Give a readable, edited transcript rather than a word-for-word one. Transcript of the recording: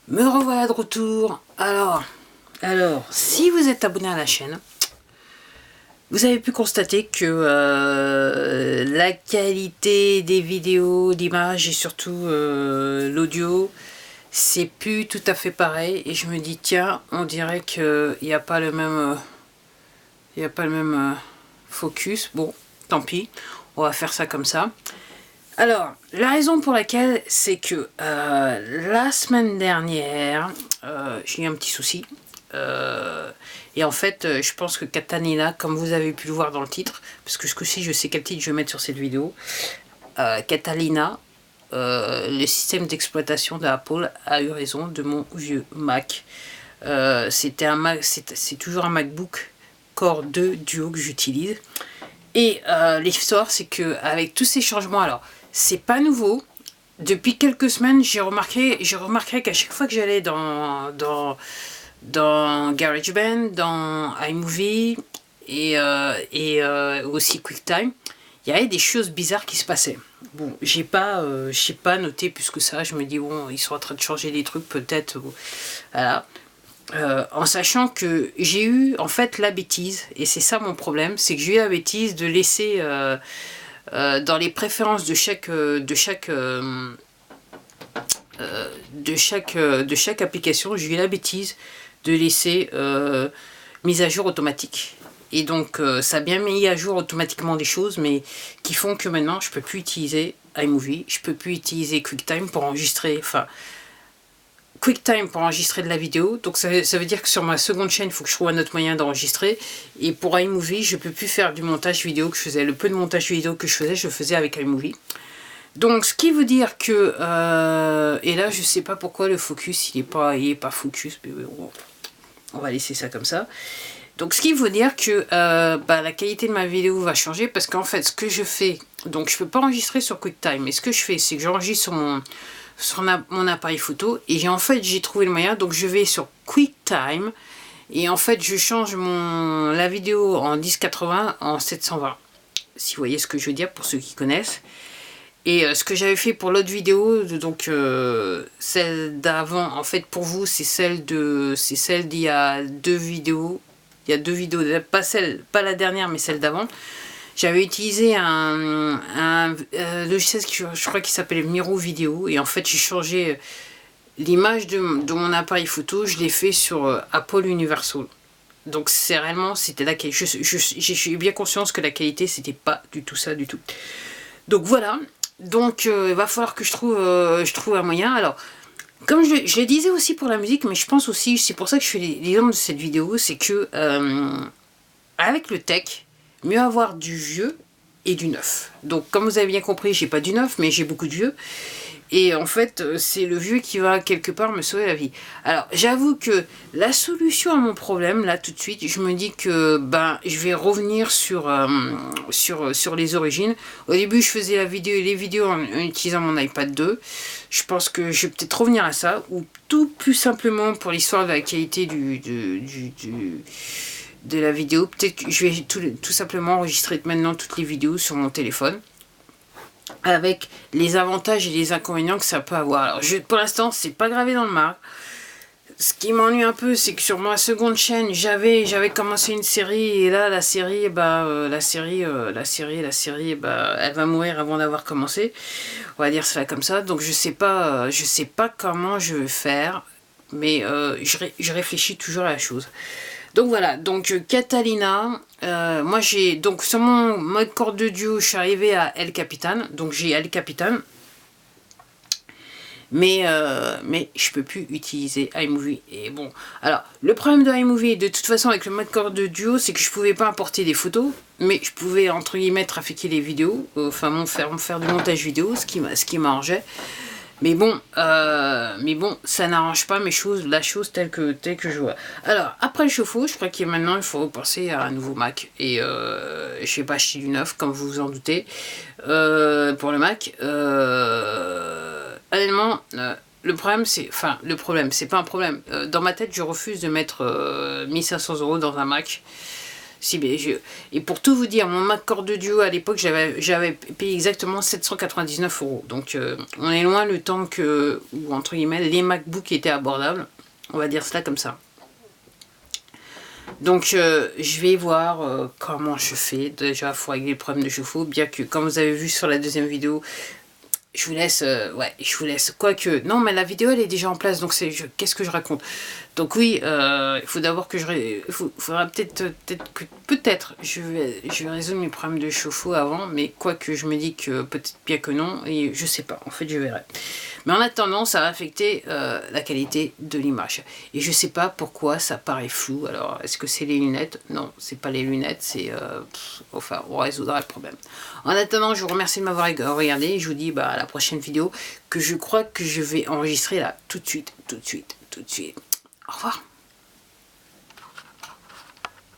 Me revoilà de retour. Alors, si vous êtes abonné à la chaîne, vous avez pu constater que la qualité des vidéos, d'images et surtout l'audio, c'est plus tout à fait pareil. Et je me dis, tiens, on dirait qu'il n'y a pas le même, focus. Bon, tant pis, on va faire ça comme ça. Alors, la raison pour laquelle, c'est que la semaine dernière, j'ai eu un petit souci. Et en fait, je pense que Catalina, comme vous avez pu le voir dans le titre, parce que ce coup-ci, je sais quel titre je vais mettre sur cette vidéo, Catalina, le système d'exploitation d'Apple, a eu raison de mon vieux Mac. C'est toujours un MacBook Core 2 Duo que j'utilise. Et l'histoire, c'est que avec tous ces changements, alors c'est pas nouveau. Depuis quelques semaines, j'ai remarqué qu'à chaque fois que j'allais dans GarageBand, dans iMovie et aussi QuickTime, il y avait des choses bizarres qui se passaient. Bon, j'ai pas noté plus que ça. Je me dis bon, ils sont en train de changer des trucs peut-être. Voilà. En sachant que j'ai eu en fait la bêtise, et c'est ça mon problème, c'est que j'ai eu la bêtise de laisser dans les préférences de chaque application, j'ai eu la bêtise de laisser mise à jour automatique. Et donc ça a bien mis à jour automatiquement des choses, mais qui font que maintenant je peux plus utiliser iMovie, je peux plus utiliser QuickTime pour enregistrer, QuickTime pour enregistrer de la vidéo. Donc ça veut dire que sur ma seconde chaîne, il faut que je trouve un autre moyen d'enregistrer. Et pour iMovie, je peux plus faire du montage vidéo que je faisais. Le peu de montage vidéo que je le faisais avec iMovie. Donc ce qui veut dire que et là je sais pas pourquoi le focus il est pas focus, mais on va laisser ça comme ça. Donc ce qui veut dire que la qualité de ma vidéo va changer, parce qu'en fait ce que je fais, donc je peux pas enregistrer sur QuickTime, mais ce que je fais, c'est que j'enregistre sur mon appareil photo, et j'ai trouvé le moyen, donc je vais sur QuickTime et en fait je change la vidéo en 1080 en 720, si vous voyez ce que je veux dire pour ceux qui connaissent. Et ce que j'avais fait pour l'autre vidéo, donc celle d'avant, en fait pour vous c'est celle d'il y a deux vidéos. Il y a deux vidéos, pas la dernière mais celle d'avant. J'avais utilisé un logiciel je crois qu'il s'appelait Miro Vidéo, et en fait j'ai changé l'image de mon appareil photo, je l'ai fait sur Apple Universal. Donc c'était la qualité. J'ai eu bien conscience que la qualité c'était pas du tout ça du tout. Donc voilà. Donc il va falloir que je trouve un moyen. Alors comme je le disais aussi pour la musique, mais je pense aussi, c'est pour ça que je fais l'exemple de cette vidéo, c'est que avec le tech, mieux avoir du vieux et du neuf. Donc comme vous avez bien compris, j'ai pas du neuf, mais j'ai beaucoup de vieux. Et en fait, c'est le vieux qui va quelque part me sauver la vie. Alors, j'avoue que la solution à mon problème, là, tout de suite, je me dis que je vais revenir sur les origines. Au début, je faisais les vidéos en utilisant mon iPad 2. Je pense que je vais peut-être revenir à ça, ou tout plus simplement pour l'histoire de la qualité de la vidéo. Peut-être que je vais tout simplement enregistrer maintenant toutes les vidéos sur mon téléphone, avec les avantages et les inconvénients que ça peut avoir. Alors pour l'instant, c'est pas gravé dans le marbre. Ce qui m'ennuie un peu, c'est que sur ma seconde chaîne, j'avais commencé une série, et là la série, elle va mourir avant d'avoir commencé. On va dire ça comme ça. Donc je sais pas comment je vais faire, mais je réfléchis toujours à la chose. Donc voilà, donc Catalina, moi j'ai, donc sur mon mode Core 2 Duo, je suis arrivé à El Capitan, donc j'ai El Capitan, mais je peux plus utiliser iMovie. Et bon, alors le problème de iMovie, de toute façon avec le mode Core 2 Duo, c'est que je pouvais pas importer des photos, mais je pouvais entre guillemets trafiquer les vidéos, faire du montage vidéo, ce qui m'arrangeait. Mais bon, ça n'arrange pas la chose telle que je vois. Alors, après le chauffe-eau, je crois qu'il maintenant il faut penser à un nouveau Mac. Et je vais pas acheter du neuf, comme vous vous en doutez, pour le Mac. Honnêtement, le problème, c'est pas un problème. Dans ma tête, je refuse de mettre 1500 € dans un Mac. Si, mais et pour tout vous dire, mon Mac Core de Duo à l'époque, j'avais payé exactement 799 €. Donc on est loin le temps que, ou entre guillemets, les MacBooks étaient abordables. On va dire cela comme ça. Donc je vais voir comment je fais. Déjà, il faut régler le problème de chauffe-eau. Bien que, comme vous avez vu sur la deuxième vidéo, je vous laisse, ouais, je vous laisse. Quoique, non, mais la vidéo, elle est déjà en place, donc qu'est-ce que je raconte? Donc oui, il faut d'abord que faudra peut-être, je vais résoudre mes problèmes de chauffe-eau avant, mais quoique je me dis que peut-être bien que non, et je sais pas, en fait, je verrai. Mais en attendant, ça va affecter la qualité de l'image. Et je sais pas pourquoi ça paraît flou. Alors, est-ce que c'est les lunettes? Non, c'est pas les lunettes, c'est... enfin, on résoudra le problème. En attendant, je vous remercie de m'avoir regardé. Je vous dis à la prochaine vidéo que je crois que je vais enregistrer là tout de suite. Au revoir.